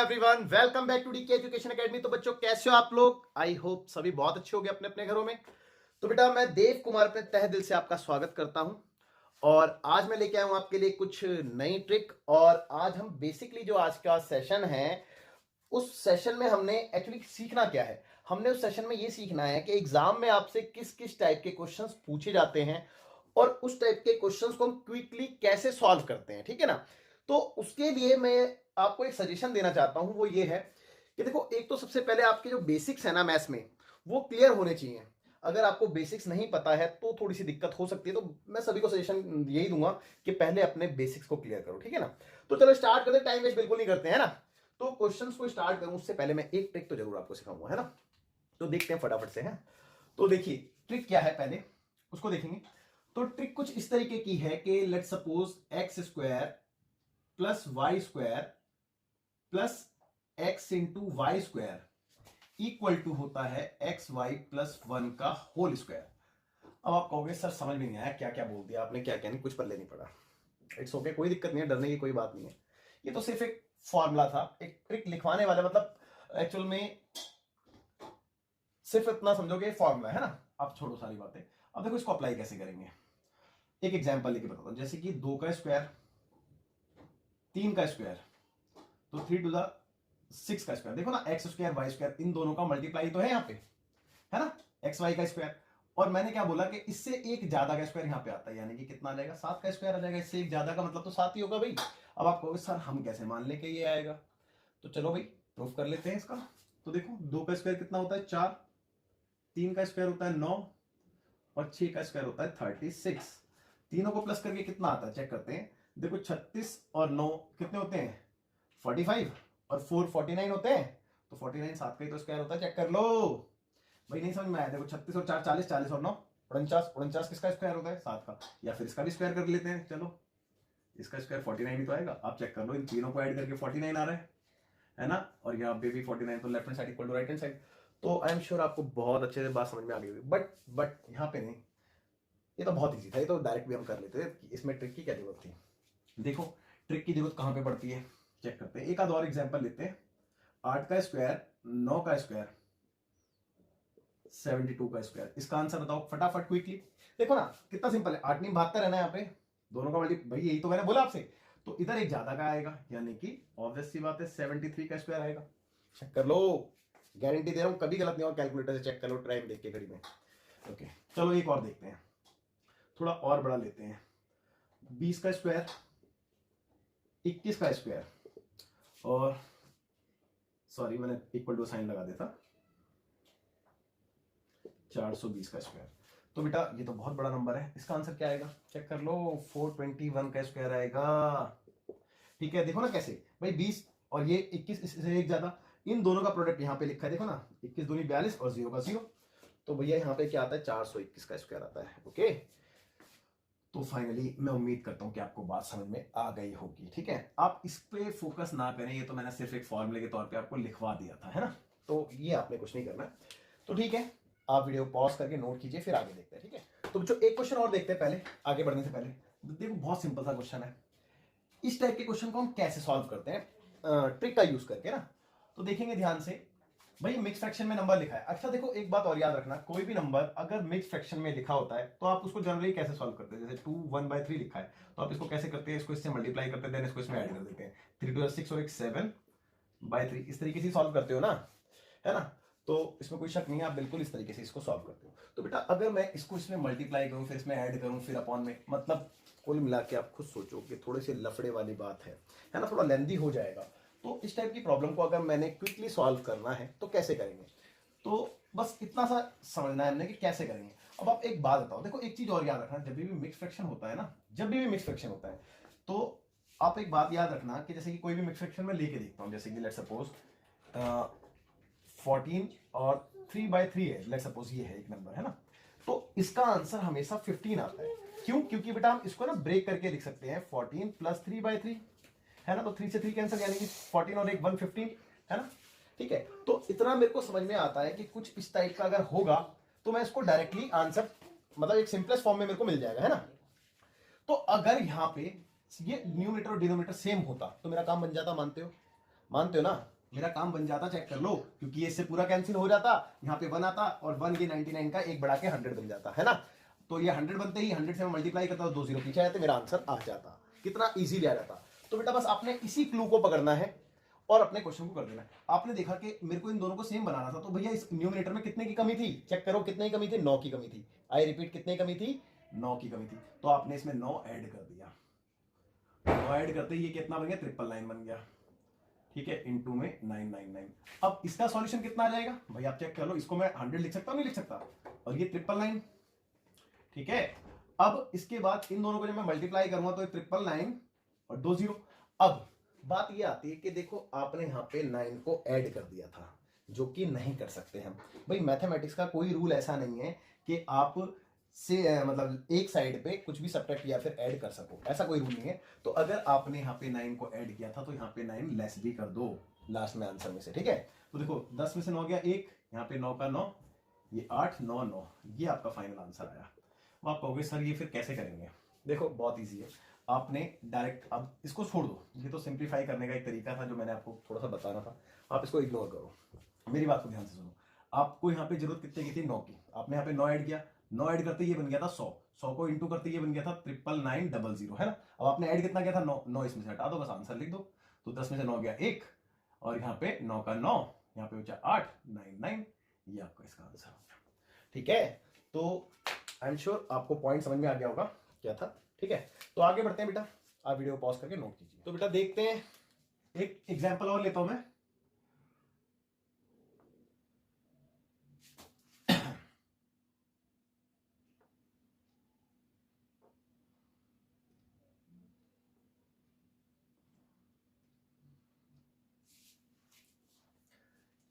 Everyone, welcome back to DK education academy. तो बच्चों कैसे हो आप लोग? आई होप सभी बहुत अच्छे होंगे अपने अपने घरों में। तो बेटा मैं देव कुमार अपने तहे दिल से आपका स्वागत करता हूं और आज मैं लेके आया हूं आपके लिए कुछ नई ट्रिक। और आज हम बेसिकली जो आज का सेशन है उस सेशन में हमने एक्चुअली सीखना क्या है। हमने उस सेशन में ये सीखना है कि एग्जाम में आपसे किस किस टाइप के क्वेश्चंस पूछे जाते हैं और उस टाइप के क्वेश्चंस को हम क्विकली कैसे सॉल्व करते हैं, ठीक है ना। तो उसके लिए मैं आपको एक सजेशन देना चाहता हूं, वो ये है कि देखो, एक तो सबसे पहले आपके जो बेसिक्स है ना मैथ्स में, वो क्लियर होने चाहिए। अगर आपको बेसिक्स नहीं पता है तो थोड़ी सी दिक्कत हो सकती है, तो मैं सभी को सजेशन यही दूंगा कि पहले अपने बेसिक्स को क्लियर करो, ठीक है ना। तो चलो स्टार्ट करते हैं, टाइम वेस्ट बिल्कुल नहीं करते हैं ना। तो क्वेश्चंस को स्टार्ट करूं उससे पहले मैं एक ट्रिक तो जरूर आपको सिखाऊंगा, है ना। तो देखते हैं फटाफट से, है। तो देखिए ट्रिक क्या है, पहले उसको देखेंगे। तो ट्रिक कुछ इस तरीके की है कि let suppose x square plus y square plus x into y square equal to होता है एक्स वाई प्लस 1 का होल स्क्वायर। अब आप कहोगे सर समझ में नहीं आया, क्या क्या बोल दिया आपने, क्या क्या नहीं, कुछ पल्ले नहीं पड़ा। इट्स ओके, कोई दिक्कत नहीं है, डरने की कोई बात नहीं है। ये तो सिर्फ एक फॉर्मूला था, एक ट्रिक लिखवाने वाला, मतलब एक्चुअल में सिर्फ इतना समझोगे फॉर्मूला है ना। अब छोड़ो सारी बातें, अब देखो इसको अप्लाई कैसे करेंगे। एक एग्जांपल लेके बताता हूं, जैसे कि 2 का स्क्वायर, 3 का स्क्वायर, तो 3 टू द 6 का स्क्वायर। देखो ना, एक्स स्क्वायर वाई स्क्वायर, इन दोनों का मल्टीप्लाई तो है यहाँ पे, है ना, एक्स वाई का स्क्वायर। और मैंने क्या बोला कि इससे एक ज्यादा का स्क्वायर यहाँ पे आता है, यानी कि कितना आ जाएगा, 7 का स्क्वायर आ जाएगा। इससे एक ज्यादा का मतलब तो 7 ही होगा भाई। अब आप कहोगे सर हम कैसे मान ले कि ये आएगा, तो चलो भाई प्रूफ कर लेते हैं इसका। तो देखो 2 का स्क्वायर कितना होता है, 4, 3 का स्क्वायर होता है 9 और 6 का स्क्वायर होता है 36। तीनों को प्लस करके कितना आता है चेक करते हैं। देखो 36 और 9 कितने होते हैं, 45, और 4 49 होते हैं। तो 49 7 का ही तो स्क्वायर होता है, चेक कर लो भाई। नहीं समझ में आया, देखो 36 और 4 40, 40 और 9 49, 49 किसका स्क्वायर होता है, 7 का। या फिर इसका भी स्क्वायर कर लेते हैं, चलो इसका स्क्वायर 49 ही तो आएगा। आप चेक कर लो, इन तीनों को ऐड करके 49 आ रहा है ना। और यहाँ पे भी 49, तो left hand side equal to right hand side. तो आई एम श्योर आपको बहुत अच्छे से बात समझ में आ गई होगी। बट यहाँ पे नहीं, ये तो बहुत ईजी था, ये तो डायरेक्ट भी हम कर लेते थे, इसमें ट्रिक की क्या जरूरत थी। देखो ट्रिक की जरूरत कहां पे पड़ती है, चेक करते हैं। एक आध और एग्जांपल लेते हैं। 8 का स्क्वायर, 9 का स्क्वायर, 72 का स्क्वायर। इसका आंसर बताओ फटाफट क्विकली। देखो ना कितना सिंपल है, 8 नहीं 72 है ना यहाँ पे, दोनों का मल्टी, भाई यही तो मैंने बोला आपसे। तो इधर एक ज्यादा का आएगा, यानी कि ऑब्वियस सी बात है 73 का स्क्वायर आएगा। चेक कर लो, गारंटी दे रहा हूं कभी गलत नहीं होगा। कैलकुलेटर से चेक कर लो, टाइम देख के घड़ी में। ओके चलो एक और देखते हैं, थोड़ा और बड़ा लेते हैं। 20 का स्क्वायर, 21 का स्क्वायर, और सॉरी मैंने इक्वल टू साइन लगा देता, 420 का स्क्वायर। तो बेटा ये तो बहुत बड़ा नंबर है, इसका आंसर क्या आएगा चेक कर लो, 421 का स्क्वायर आएगा। ठीक है, देखो ना कैसे भाई, 20 और ये 21, इससे एक ज्यादा, इन दोनों का प्रोडक्ट यहाँ पे लिखा है, देखो ना 21 दूनी 42 और 0 का 0। तो भैया यहाँ पे क्या आता है, 421 का स्क्वायर आता है। ओके, तो फाइनली मैं उम्मीद करता हूं कि आपको बात समझ में आ गई होगी। ठीक है, आप इस पे फोकस ना करें, ये तो मैंने सिर्फ एक फॉर्मूले के तौर पे आपको लिखवा दिया था, है ना। तो ये आपने कुछ नहीं करना। तो ठीक है, आप वीडियो पॉज करके नोट कीजिए, फिर आगे देखते हैं। ठीक है, तो जो एक क्वेश्चन और देखते हैं पहले, आगे बढ़ने से पहले। देखो बहुत सिंपल सा क्वेश्चन है, इस टाइप के क्वेश्चन को हम कैसे सॉल्व करते हैं ट्रिक का यूज करके ना। तो देखेंगे ध्यान से, भाई मिक्स फ्रैक्शन में नंबर लिखा है। अच्छा देखो एक बात और याद रखना, कोई भी नंबर अगर मिक्स फ्रैक्शन में लिखा होता है तो आप उसको जनरली कैसे सॉल्व करते हैं। जैसे 2 1/3 लिखा है तो आप इसको कैसे करते हैं, इसको इससे मल्टीप्लाई करते हैं, देन इसको इसमें ऐड कर देते हैं। 3 2 6 और एक 7/3, इस तरीके से सॉल्व करते हो ना, है ना। तो इसमें कोई शक नहीं है, आप बिल्कुल इस तरीके से इसको सॉल्व करते हो। तो बेटा अगर मैं इसको इसमें मल्टीप्लाई करूं, फिर इसमें ऐड करूं, फिर अपॉन में, मतलब कुल मिला के आप खुद सोचो कि थोड़े से लफड़े वाली बात है ना, थोड़ा लेंदी हो जाएगा। तो इस टाइप की प्रॉब्लम को अगर मैंने क्विकली सॉल्व करना है तो कैसे करेंगे, तो बस इतना सा समझना है हमने कि कैसे करेंगे। अब आप एक बात बताओ, देखो एक चीज और याद रखना, जब भी मिक्स फ्रैक्शन होता है ना, जब भी मिक्स फ्रैक्शन होता है तो आप एक बात याद रखना कि जैसे कि कोई भी मिक्स फ्रैक्शन में लेके देखता हूं, जैसे कि लेट सपोज 14 और 3/3 है, लेट सपोज ये है एक नंबर, है ना। तो इसका आंसर हमेशा 15 आता है। क्यों, क्योंकि बेटा हम इसको ना ब्रेक करके लिख सकते हैं, 14 प्लस 3/3, है ना। तो 3 से 3 कैंसिल, यानी कि 14 और एक 115, है ना। ठीक है, तो इतना मेरे को समझ में आता है कि कुछ इस टाइप का अगर होगा तो मैं इसको डायरेक्टली आंसर, मतलब एक सिंपलेस्ट फॉर्म में मेरे को मिल जाएगा, है ना। तो अगर यहाँ पे ये न्यूमरेटर और डिनोमिनेटर सेम होता तो मेरा काम बन जाता, मानते हो, मानते हो ना। मेरा काम बन जाता, चेक कर लो, क्योंकि ये इससे पूरा कैंसिल हो जाता, यहाँ पे 1 आता और 1 ये 99 का 1 बढ़ा के 100 बन जाता है ना। तो ये 100 बनते ही 100 से मैं मल्टीप्लाई करता हूँ, 2 0 पीछे आते, मेरा आंसर आ जाता। कितना इजीली आ जाता। तो बेटा बस आपने इसी क्लू को पकड़ना है और अपने क्वेश्चन को कर देना है। आपने देखा कि मेरे को इन दोनों को सेम बनाना था, तो भैया इस न्यूमरेटर में कितने की कमी थी, चेक करो कितने की कमी थी, 9 की कमी थी। आई रिपीट, कितने की कमी थी, 9 की कमी थी। तो आपने इसमें 9 ऐड कर दिया, 9 ऐड करते ही ये कितना बन गया, 999 बन गया, ठीक है, इनटू में 999। अब इसका सॉल्यूशन कितना आ जाएगा भाई, आप चेक कर लो, इसको मैं 100 लिख सकता हूं, नहीं लिख सकता, और ये 999, ठीक है। अब इसके बाद इन दोनों को जब मैं मल्टीप्लाई करूंगा तो 999 और 2 0। अब बात ये आती है कि देखो आपने यहाँ पे 9 को ऐड कर दिया था, जो कि नहीं कर सकते हम भाई। मैथमेटिक्स का कोई रूल ऐसा नहीं है कि आप से मतलब एक साइड पे कुछ भी सब्ट्रैक्ट या फिर ऐड कर सको, ऐसा कोई रूल नहीं है। तो अगर आपने यहाँ पे 9 को ऐड किया था तो यहाँ पे 9 लेस भी कर दो लास्ट में आंसर में से, ठीक है। तो देखो 10 में से 9 गया 1, यहाँ पे 9 का 9, ये 8 9 9, ये आपका फाइनल आंसर आया। अब आप कहोगे सर ये फिर कैसे करेंगे, देखो बहुत ईजी है, आपने डायरेक्ट, अब इसको छोड़ दो, ये तो सिंप्लीफाई करने का एक तरीका था जो मैंने आपको थोड़ा सा बताना था, आप इसको इग्नोर करो, मेरी बात को ध्यान से सुनो। आपको यहाँ पे जरूरत कितने की थी, 9 की, आपने यहाँ पे 9 ऐड किया, 9 ऐड करते ये बन गया था 100, 100 को इंटू करते ये बन गया था 99900, है ना। अब आपने ऐड कितना किया था, 9, 9 इसमें से हटा दो, बस आंसर लिख दो। तो 10 में से 9 गया 1, और यहाँ पे 9 का 9, यहाँ पे बचा 8 99, ये आपका इसका आंसर हो गया, ठीक है। तो आई एम श्योर आपको पॉइंट समझ में आ गया होगा क्या था, ठीक है। तो आगे बढ़ते हैं बेटा, आप वीडियो पॉज करके नोट कीजिए। तो बेटा देखते हैं, एक एग्जाम्पल और लेता हूं मैं।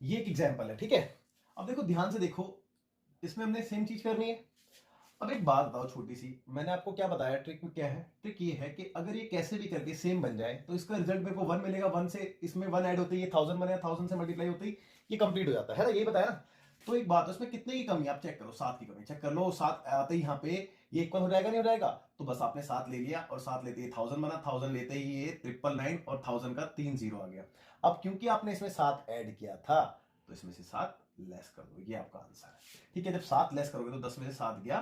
ये एक एग्जाम्पल है, ठीक है। अब देखो ध्यान से देखो, इसमें हमने सेम चीज करनी है। अब एक बात बताओ छोटी सी, मैंने आपको क्या बताया, ट्रिक में क्या है, ट्रिक ये है कि अगर ये कैसे भी करके सेम बन जाए तो इसका रिजल्ट मेरे को 1 मिलेगा, 1 से इसमें 1 ऐड होते ही ये 1000 बनेगा, 1000 से मल्टीप्लाई होते ही ये कंप्लीट हो जाता है ना, यही बताया ना। तो एक बात है, उसमें कितने की कमी, आप चेक करो, 7 की कमी, चेक कर लो, 7 आते ही यहाँ पे ये इक्वल हो जाएगा, नहीं हो जाएगा, तो बस आपने 7 ले लिया, और 7 लेते ही 1000 बना, 1000 लेते ही ये 999 और 1000 का 3 0 आ गया। अब क्योंकि आपने इसमें 7 ऐड किया था तो इसमें से 7 लेस कर दो, ये आपका आंसर है, ठीक है। जब 7 लेस करोगे तो 10 में से 7 गया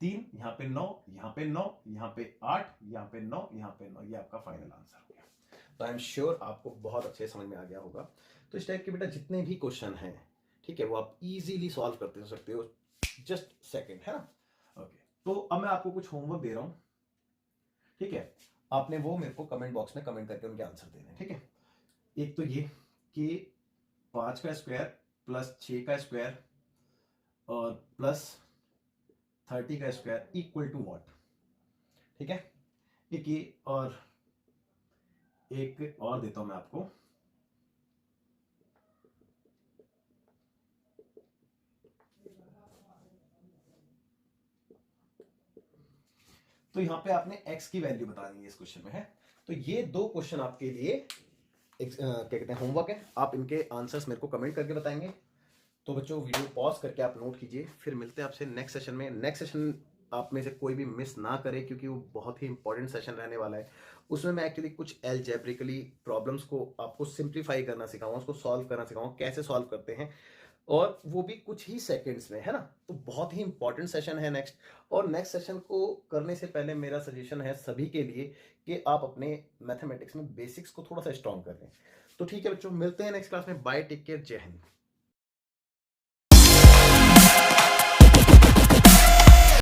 3, यहाँ पे 9, यहाँ पे 9, यहाँ पे 8, यहाँ पे 9, यहाँ पे 9, ये आपका फाइनल आंसर हो गया। तो आई एम श्योर आपको बहुत अच्छे समझ में आ गया होगा। तो इस टाइप के बेटा जितने भी क्वेश्चन हैं, ठीक है, वो आप इजीली सॉल्व करते हो सकते हो, जस्ट सेकंड, है ना। ओके, तो अब मैं आपको कुछ होमवर्क दे रहा हूं, ठीक है, आपने वो मेरे को कमेंट बॉक्स में कमेंट करके उनके आंसर देने, ठीक है। एक तो ये कि 5 का स्क्वायर प्लस 6 का स्क्वायर और प्लस 30 का स्क्वायर इक्वल टू व्हाट, ठीक है। एक ये, और एक और देता हूं मैं आपको, तो यहां पे आपने x की वैल्यू बतानी है, इस क्वेश्चन में है। तो ये 2 क्वेश्चन आपके लिए क्या कहते हैं होमवर्क है, आप इनके आंसर्स मेरे को कमेंट करके बताएंगे। तो बच्चों वीडियो पॉज करके आप नोट कीजिए, फिर मिलते हैं आपसे नेक्स्ट सेशन में। नेक्स्ट सेशन आप में से कोई भी मिस ना करे, क्योंकि वो बहुत ही इंपॉर्टेंट सेशन रहने वाला है। उसमें मैं एक्चुअली कुछ एल्जेब्रिकली प्रॉब्लम्स को आपको सिंप्लीफाई करना सिखाऊंगा, उसको सॉल्व करना सिखाऊंगा, कैसे सॉल्व करते हैं, और वो भी कुछ ही सेकंड्स में, है ना। तो बहुत ही इंपॉर्टेंट सेशन है नेक्स्ट। और नेक्स्ट सेशन को करने से पहले मेरा सजेशन है सभी के लिए कि आप अपने मैथमेटिक्स में बेसिक्स को थोड़ा सा स्ट्रॉन्ग कर लें। तो ठीक है बच्चों, मिलते हैं नेक्स्ट क्लास में, बाय, टेक केयर, जय हिंद।